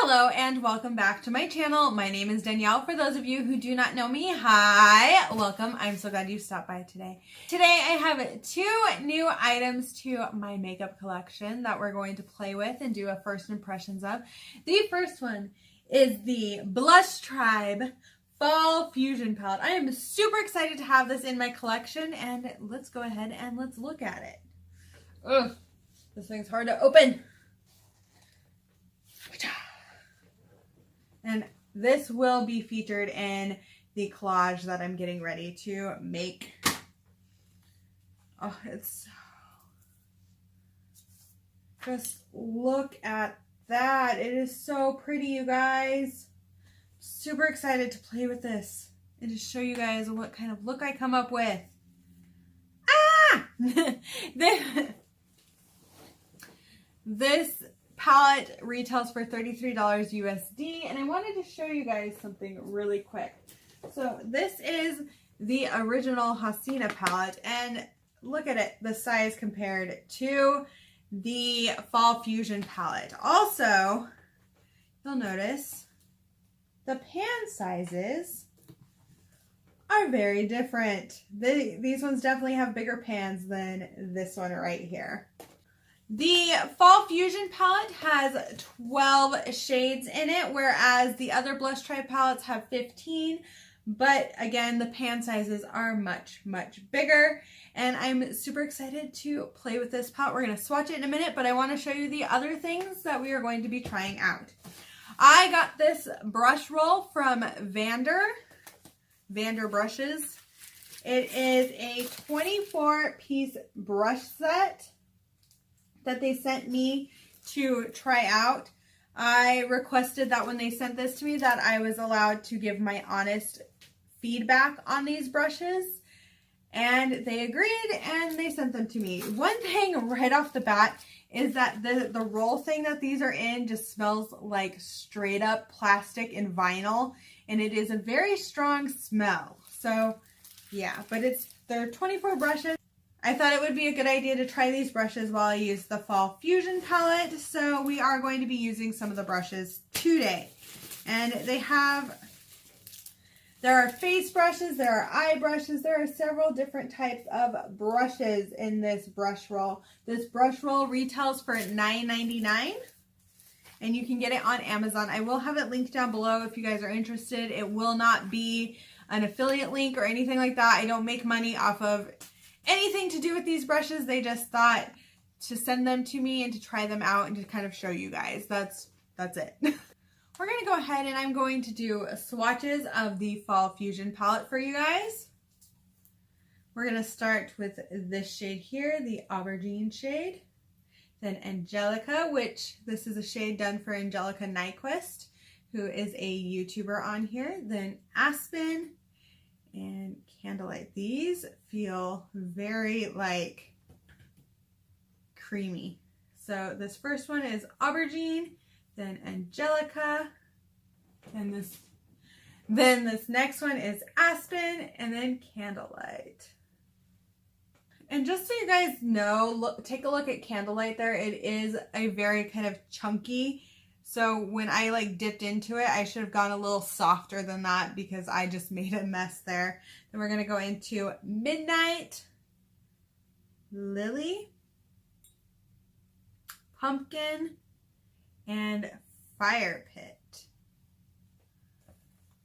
Hello and welcome back to my channel. My name is Danielle. For those of you who do not know me, hi, welcome. I'm so glad you stopped by today. Today I have two new items to my makeup collection that we're going to play with and do a first impressions of. The first one is the Blush Tribe Fall Fusion Palette. I am super excited to have this in my collection, and let's go ahead and let's look at it. Ugh, this thing's hard to open. And this will be featured in the collage that I'm getting ready to make. Oh, just look at that. It is so pretty, you guys. Super excited to play with this and to show you guys what kind of look I come up with. Ah! This palette retails for $33 USD, and I wanted to show you guys something really quick. So this is the original Hasina palette, and look at it, the size compared to the Fall Fusion palette. Also, you'll notice the pan sizes are very different. These ones definitely have bigger pans than this one right here. The Fall Fusion palette has 12 shades in it, whereas the other Blush Tribe palettes have 15. But again, the pan sizes are much, much bigger. And I'm super excited to play with this palette. We're going to swatch it in a minute, but I want to show you the other things that we are going to be trying out. I got this brush roll from Vander brushes. It is a 24-piece brush set that they sent me to try out. I requested that when they sent this to me that I was allowed to give my honest feedback on these brushes, and they agreed and they sent them to me. One thing right off the bat is that the roll thing that these are in just smells like straight up plastic and vinyl, and it is a very strong smell. So yeah, but they're 24 brushes. I thought it would be a good idea to try these brushes while I use the Fall Fusion palette. So we are going to be using some of the brushes today. And there are face brushes, there are eye brushes, there are several different types of brushes in this brush roll. This brush roll retails for $9.99, and you can get it on Amazon. I will have it linked down below if you guys are interested. It will not be an affiliate link or anything like that. I don't make money off of anything to do with these brushes. They just thought to send them to me and to try them out and to kind of show you guys. That's it. We're going to go ahead and I'm going to do swatches of the Fall Fusion palette for you guys. We're going to start with this shade here, the Aubergine shade. Then Angelica, which this is a shade done for Angelica Nyquist, who is a YouTuber on here. Then Aspen and Candlelight. These feel very like creamy. So this first one is Aubergine, then Angelica, and this next one is Aspen, and then Candlelight. And just so you guys know, take a look at Candlelight there. It is a very kind of chunky. So when I like dipped into it, I should have gone a little softer than that because I just made a mess there. Then we're going to go into Midnight, Lily, Pumpkin, and Fire Pit.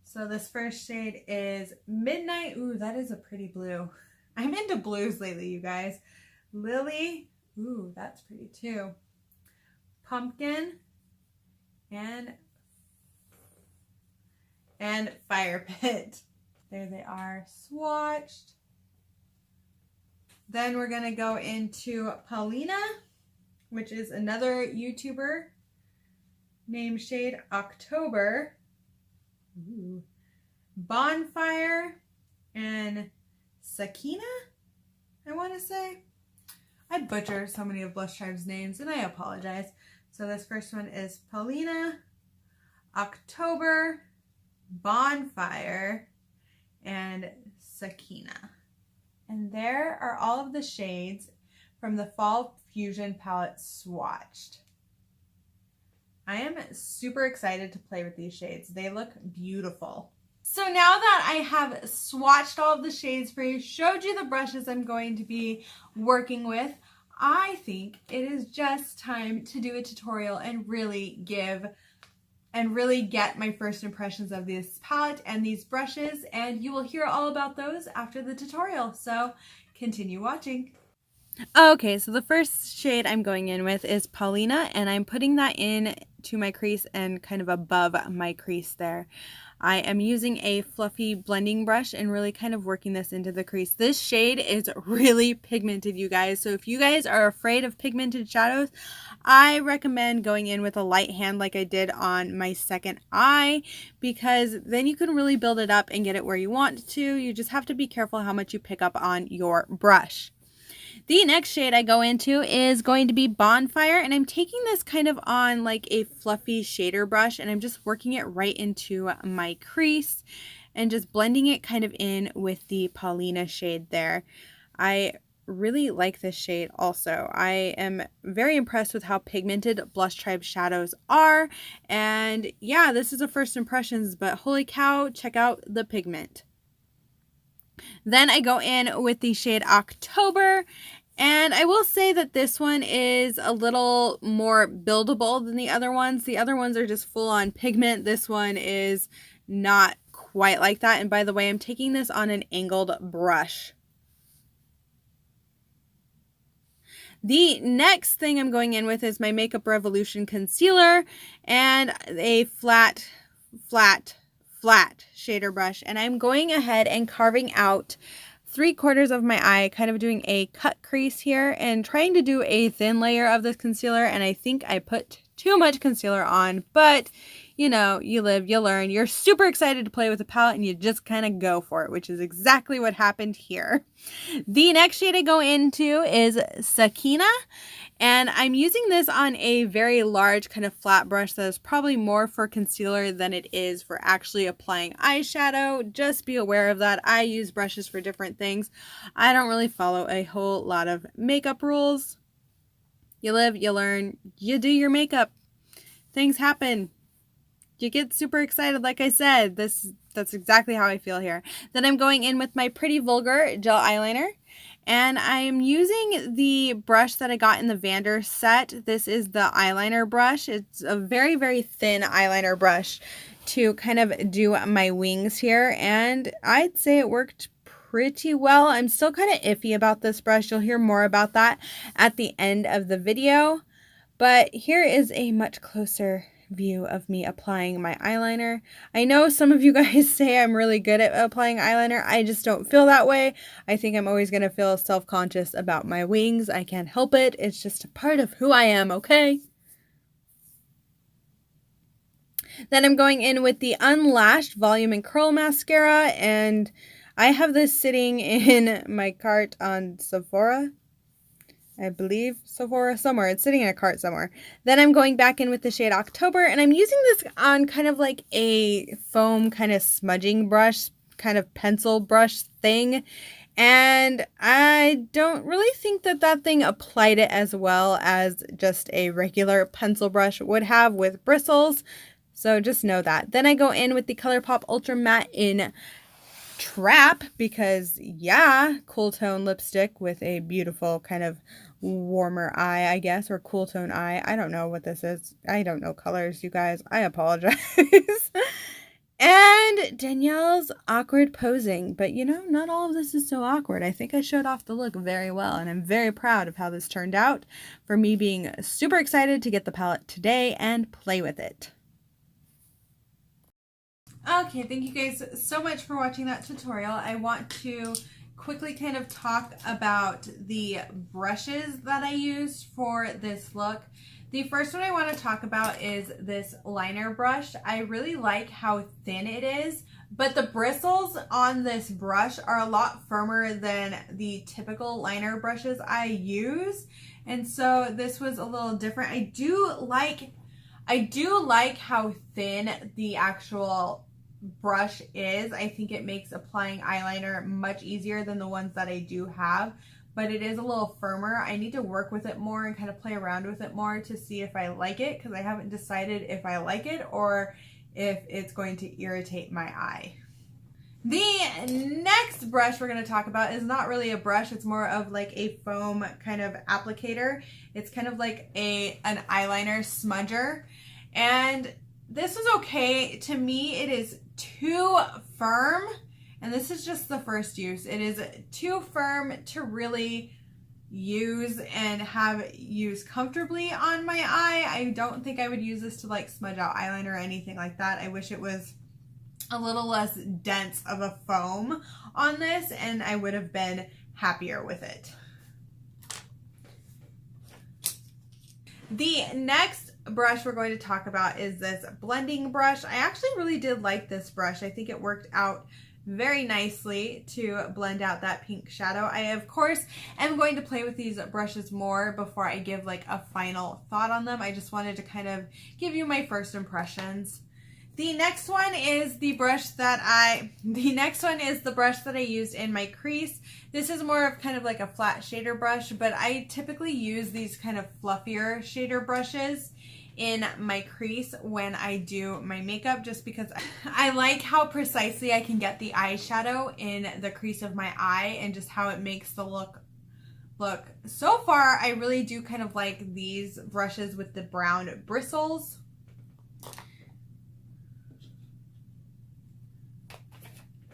So this first shade is Midnight. Ooh, that is a pretty blue. I'm into blues lately, you guys. Lily. Ooh, that's pretty too. Pumpkin. And Fire Pit. There they are swatched. Then we're going to go into Paulina, which is another YouTuber. Name shade October. Ooh. Bonfire and Sakina, I want to say. I butcher so many of Blush Tribe's names and I apologize. So this first one is Paulina, October, Bonfire, and Sakina. And there are all of the shades from the Fall Fusion palette swatched. I am super excited to play with these shades. They look beautiful. So now that I have swatched all of the shades for you, showed you the brushes I'm going to be working with, I think it is just time to do a tutorial and really get my first impressions of this palette and these brushes, and you will hear all about those after the tutorial. So continue watching. Okay, so the first shade I'm going in with is Paulina, and I'm putting that in to my crease and kind of above my crease there. I am using a fluffy blending brush and really kind of working this into the crease. This shade is really pigmented, you guys. So if you guys are afraid of pigmented shadows, I recommend going in with a light hand like I did on my second eye, because then you can really build it up and get it where you want to. You just have to be careful how much you pick up on your brush. The next shade I go into is going to be Bonfire, and I'm taking this kind of on like a fluffy shader brush, and I'm just working it right into my crease and just blending it kind of in with the Paulina shade there. I really like this shade also. I am very impressed with how pigmented Blush Tribe shadows are, and yeah, this is a first impressions, but holy cow, check out the pigment. Then I go in with the shade October, and I will say that this one is a little more buildable than the other ones. The other ones are just full on pigment. This one is not quite like that. And by the way, I'm taking this on an angled brush. The next thing I'm going in with is my Makeup Revolution concealer and a flat shader brush, and I'm going ahead and carving out 3/4 of my eye, kind of doing a cut crease here and trying to do a thin layer of this concealer. And I think I put too much concealer on, but you know, you live, you learn. You're super excited to play with the palette and you just kind of go for it, which is exactly what happened here. The next shade I go into is Sakina, and I'm using this on a very large kind of flat brush that is probably more for concealer than it is for actually applying eyeshadow. Just be aware of that. I use brushes for different things. I don't really follow a whole lot of makeup rules. You live, you learn, you do your makeup. Things happen. You get super excited, like I said. That's exactly how I feel here. Then I'm going in with my Pretty Vulgar gel eyeliner, and I'm using the brush that I got in the Vander set. This is the eyeliner brush. It's a very, very thin eyeliner brush to kind of do my wings here, and I'd say it worked pretty well. I'm still kind of iffy about this brush. You'll hear more about that at the end of the video, but here is a much closer view of me applying my eyeliner. I know some of you guys say I'm really good at applying eyeliner. I just don't feel that way. I think I'm always going to feel self-conscious about my wings. I can't help it. It's just a part of who I am, okay? Then I'm going in with the Unlashed Volume and Curl Mascara, and I have this sitting in my cart on Sephora. I believe Sephora, somewhere. It's sitting in a cart somewhere. Then I'm going back in with the shade October, and I'm using this on kind of like a foam kind of smudging brush, kind of pencil brush thing. And I don't really think that that thing applied it as well as just a regular pencil brush would have with bristles. So just know that. Then I go in with the Colourpop Ultra Matte in Trap, because yeah, cool tone lipstick with a beautiful kind of warmer eye, I guess, or cool tone eye. I don't know what this is. I don't know colors, you guys. I apologize. And Danielle's awkward posing, but you know, not all of this is so awkward. I think I showed off the look very well, and I'm very proud of how this turned out, for me being super excited to get the palette today and play with it. Okay, thank you guys so much for watching that tutorial. I want to quickly kind of talk about the brushes that I used for this look. The first one I want to talk about is this liner brush. I really like how thin it is, but the bristles on this brush are a lot firmer than the typical liner brushes I use, and so this was a little different. I do like how thin the actual brush is. I think it makes applying eyeliner much easier than the ones that I do have, but it is a little firmer. I need to work with it more and kind of play around with it more to see if I like it, because I haven't decided if I like it or if it's going to irritate my eye. The next brush we're going to talk about is not really a brush. It's more of like a foam kind of applicator. It's kind of like an eyeliner smudger. And this was okay. To me, it is too firm. And this is just the first use. It is too firm to really use and have use comfortably on my eye. I don't think I would use this to like smudge out eyeliner or anything like that. I wish it was a little less dense of a foam on this, and I would have been happier with it. The next brush we're going to talk about is this blending brush. I actually really did like this brush. I think it worked out very nicely to blend out that pink shadow. I, of course, am going to play with these brushes more before I give like a final thought on them. I just wanted to kind of give you my first impressions. The next one is the brush that I used in my crease. This is more of kind of like a flat shader brush, but I typically use these kind of fluffier shader brushes in my crease when I do my makeup, just because I like how precisely I can get the eyeshadow in the crease of my eye and just how it makes the look. So far, I really do kind of like these brushes with the brown bristles.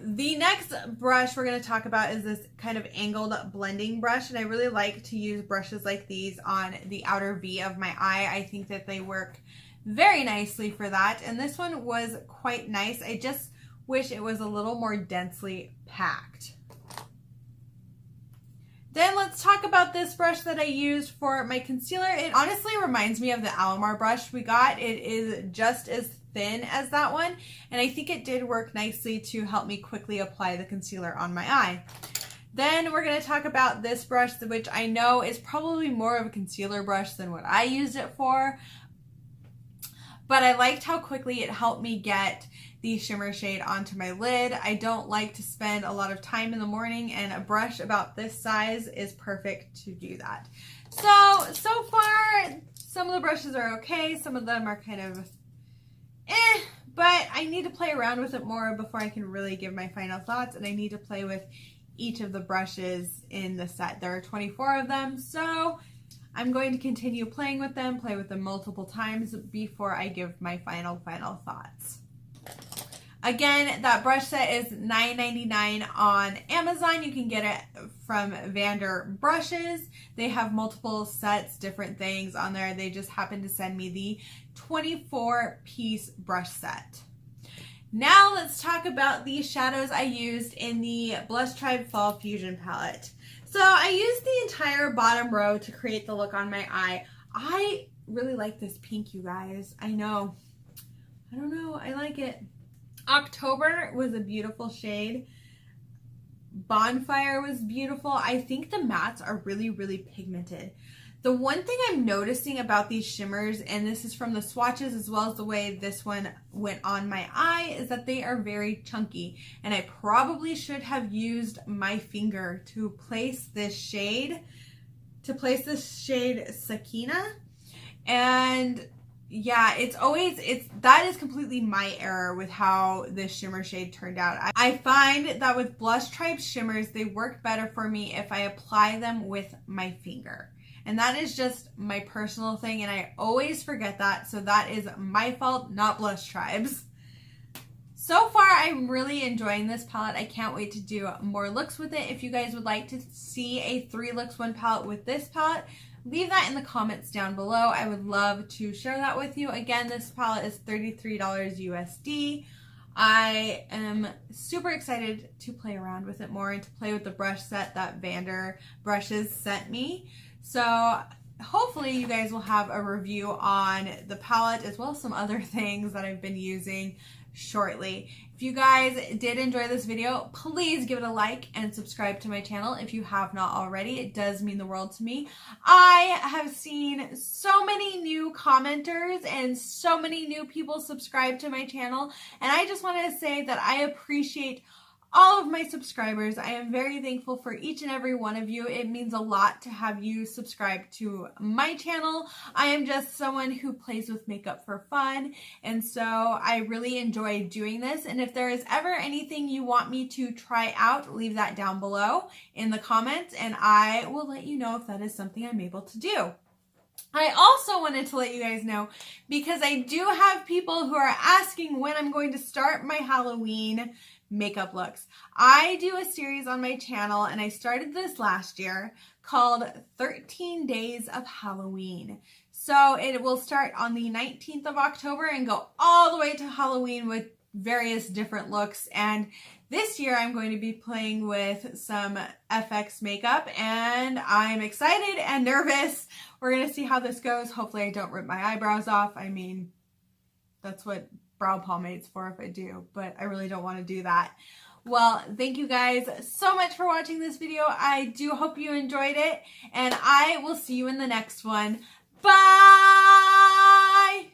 The next brush we're going to talk about is this kind of angled blending brush, and I really like to use brushes like these on the outer V of my eye. I think that they work very nicely for that, and this one was quite nice. I just wish it was a little more densely packed. Then let's talk about this brush that I used for my concealer. It honestly reminds me of the Alamar brush we got. It is just as thin as that one, and I think it did work nicely to help me quickly apply the concealer on my eye. Then we're going to talk about this brush, which I know is probably more of a concealer brush than what I used it for, but I liked how quickly it helped me get the shimmer shade onto my lid. I don't like to spend a lot of time in the morning, and a brush about this size is perfect to do that. So far, some of the brushes are okay, some of them are kind of but I need to play around with it more before I can really give my final thoughts, and I need to play with each of the brushes in the set. There are 24 of them, so I'm going to continue playing with them, play with them multiple times before I give my final thoughts. Again, that brush set is $9.99 on Amazon. You can get it from Vander brushes. They have multiple sets, different things on there. They just happened to send me the 24-piece brush set. Now let's talk about the shadows I used in the Blush Tribe Fall Fusion palette. So I used the entire bottom row to create the look on my eye. I really like this pink, you guys. I know. I don't know. I like it. October was a beautiful shade. Bonfire was beautiful. I think the mattes are really, really pigmented. The one thing I'm noticing about these shimmers, and this is from the swatches as well as the way this one went on my eye, is that they are very chunky. And I probably should have used my finger to place this shade, Sakina. And yeah, that is completely my error with how this shimmer shade turned out. I find that with Blush Tribe shimmers, they work better for me if I apply them with my finger. And that is just my personal thing, and I always forget that, so that is my fault, not Blush Tribe's. So far, I'm really enjoying this palette. I can't wait to do more looks with it. If you guys would like to see a 3 looks 1 palette with this palette, leave that in the comments down below. I would love to share that with you. Again, this palette is $33 USD. I am super excited to play around with it more and to play with the brush set that Vander brushes sent me. So hopefully you guys will have a review on the palette as well as some other things that I've been using shortly. If you guys did enjoy this video, please give it a like and subscribe to my channel if you have not already. It does mean the world to me. I have seen so many new commenters and so many new people subscribe to my channel, and I just wanted to say that I appreciate all of my subscribers. I am very thankful for each and every one of you. It means a lot to have you subscribe to my channel. I am just someone who plays with makeup for fun, and so I really enjoy doing this. And if there is ever anything you want me to try out, leave that down below in the comments, and I will let you know if that is something I'm able to do. I also wanted to let you guys know, because I do have people who are asking when I'm going to start my Halloween makeup looks. I do a series on my channel, and I started this last year, called 13 Days of Halloween. So it will start on the 19th of October and go all the way to Halloween with various different looks. And this year I'm going to be playing with some FX makeup, and I'm excited and nervous. We're going to see how this goes. Hopefully I don't rip my eyebrows off. I mean, that's what brow pomade's for if I do, but I really don't want to do that. Well, thank you guys so much for watching this video. I do hope you enjoyed it, and I will see you in the next one. Bye!